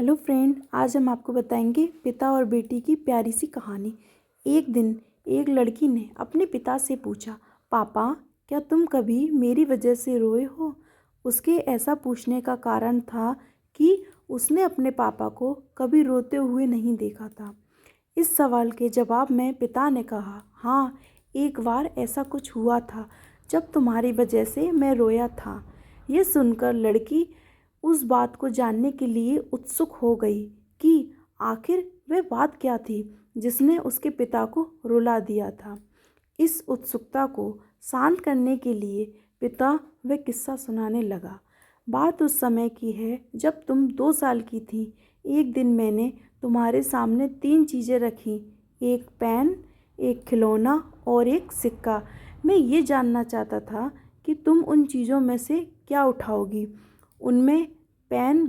Hello friend, आज हम आपको बताएंगे पिता और बेटी की प्यारी सी कहानी। एक दिन एक लड़की ने अपने पिता से पूछा, पापा क्या तुम कभी मेरी वजह से रोए हो? उसके ऐसा पूछने का कारण था कि उसने अपने पापा को कभी रोते हुए नहीं देखा था। इस सवाल के जवाब में पिता ने कहा, हाँ, एक बार ऐसा कुछ हुआ था जब तुम्हारी वजह से मैं रोया था। यह सुनकर लड़की उस बात को जानने के लिए उत्सुक हो गई कि आखिर वह बात क्या थी जिसने उसके पिता को रुला दिया था। इस उत्सुकता को शांत करने के लिए पिता वह किस्सा सुनाने लगा। बात उस समय की है जब तुम 2 साल की थी। एक दिन मैंने तुम्हारे सामने 3 चीज़ें रखी, एक पेन, एक खिलौना और एक सिक्का। मैं ये जानना चाहता था कि तुम उन चीज़ों में से क्या उठाओगी। उनमें पेन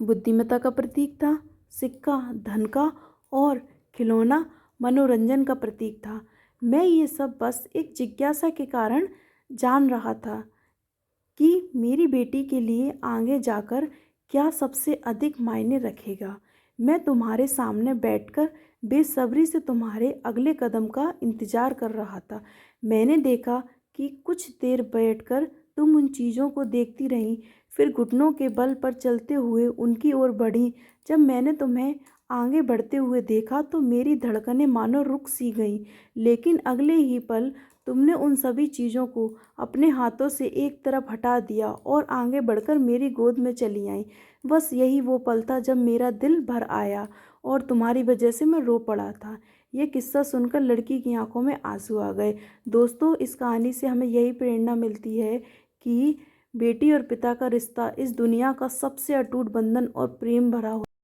बुद्धिमत्ता का प्रतीक था, सिक्का धन का और खिलौना मनोरंजन का प्रतीक था। मैं ये सब बस एक जिज्ञासा के कारण जान रहा था कि मेरी बेटी के लिए आगे जाकर क्या सबसे अधिक मायने रखेगा। मैं तुम्हारे सामने बैठकर बेसब्री से तुम्हारे अगले कदम का इंतज़ार कर रहा था। मैंने देखा कि कुछ देर बैठकर तुम उन चीज़ों को देखती रहीं, फिर घुटनों के बल पर चलते हुए उनकी ओर बढ़ी। जब मैंने तुम्हें आगे बढ़ते हुए देखा तो मेरी धड़कनें मानो रुक सी गईं, लेकिन अगले ही पल तुमने उन सभी चीज़ों को अपने हाथों से एक तरफ हटा दिया और आगे बढ़कर मेरी गोद में चली आईं। बस यही वो पल था जब मेरा दिल भर आया और तुम्हारी वजह से मैं रो पड़ा था। ये किस्सा सुनकर लड़की की आंखों में आंसू आ गए। दोस्तों, इस कहानी से हमें यही प्रेरणा मिलती है कि बेटी और पिता का रिश्ता इस दुनिया का सबसे अटूट बंधन और प्रेम भरा